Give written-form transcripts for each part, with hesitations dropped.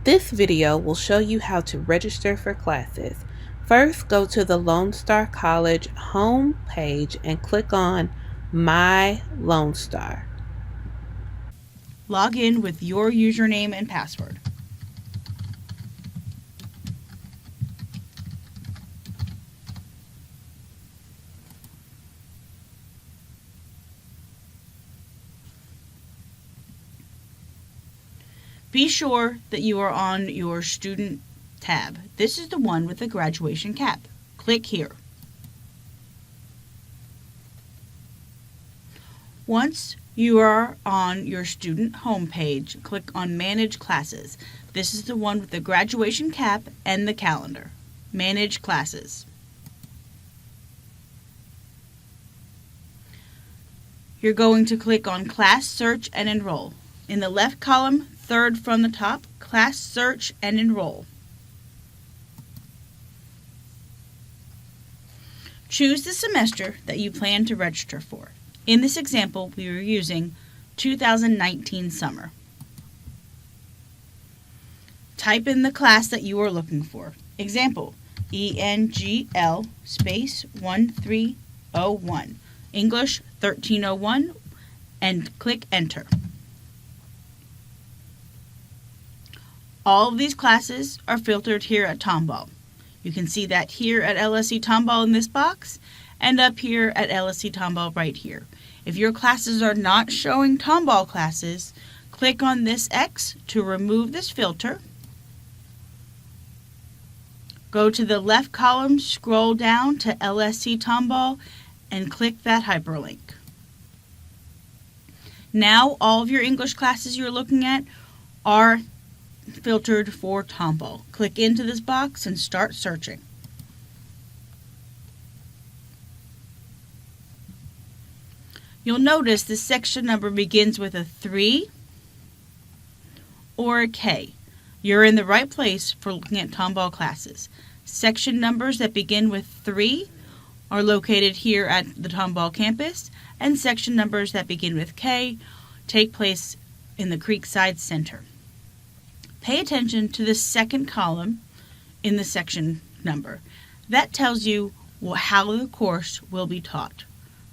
This video will show you how to register for classes. First, go to the Lone Star College home page and click on My Lone Star. Log in with your username and password. Be sure that you are on your student tab. This is the one with the graduation cap. Click here. Once you are on your student home page, click on Manage Classes. This is the one with the graduation cap and the calendar. Manage Classes. You're going to click on Class Search and Enroll. In the left column, third from the top, Class Search and Enroll. Choose the semester that you plan to register for. In this example, we are using 2019 summer. Type in the class that you are looking for. Example, ENGL space 1301, English 1301, and click Enter. All of these classes are filtered here at Tomball. You can see that here at LSC-Tomball in this box, and up here at LSC-Tomball right here. If your classes are not showing Tomball classes, click on this X to remove this filter. Go to the left column, scroll down to LSC-Tomball, and click that hyperlink. Now all of your English classes you're looking at are filtered for Tomball. Click into this box and start searching. You'll notice the section number begins with a 3 or a K. You're in the right place for looking at Tomball classes. Section numbers that begin with 3 are located here at the Tomball campus, and section numbers that begin with K take place in the Creekside Center. Pay attention to the second column in the section number. That tells you how the course will be taught.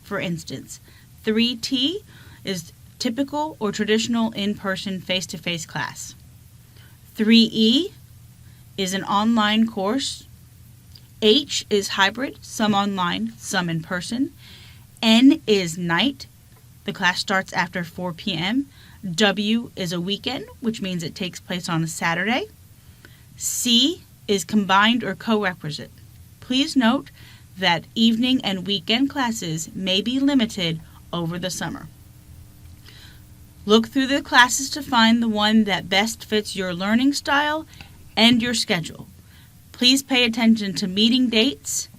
For instance, 3T is typical or traditional in-person face-to-face class. 3E is an online course. H is hybrid, some online, some in person. N is night. The class starts after 4 p.m. W is a weekend, which means it takes place on a Saturday. C is combined or co-requisite. Please note that evening and weekend classes may be limited over the summer. Look through the classes to find the one that best fits your learning style and your schedule. Please pay attention to meeting dates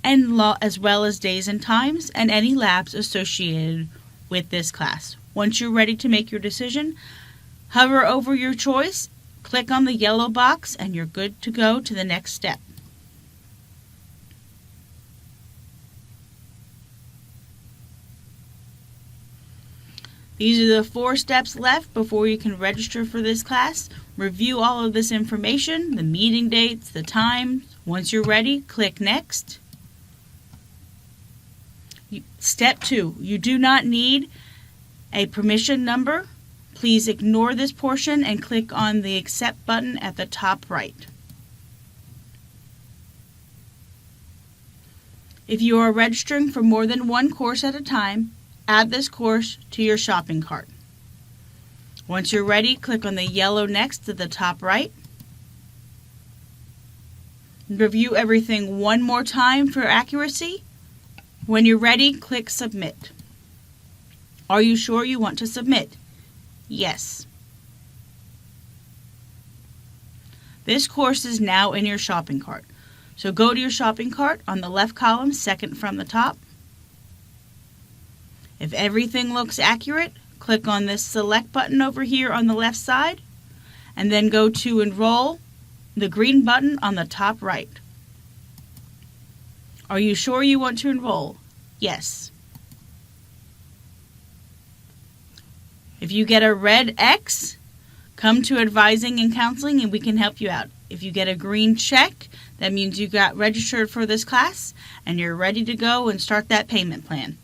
and as well as days and times and any labs associated with this class. Once you're ready to make your decision, hover over your choice, click on the yellow box, and you're good to go to the next step. These are the 4 steps left before you can register for this class. Review all of this information, the meeting dates, the times. Once you're ready, click Next. Step 2, you do not need a permission number. Please ignore this portion and click on the Accept button at the top right. If you are registering for more than one course at a time, add this course to your shopping cart. Once you're ready, click on the yellow Next at the top right. Review everything one more time for accuracy. When you're ready, click Submit. Are you sure you want to submit? Yes. This course is now in your shopping cart. So go to your shopping cart on the left column, second from the top. If everything looks accurate, click on this Select button over here on the left side, and then go to Enroll, the green button on the top right. Are you sure you want to enroll? Yes. If you get a red X, Come to advising and counseling and we can help you out. If you get a green check, that means you got registered for this class and you're ready to go and start that payment plan.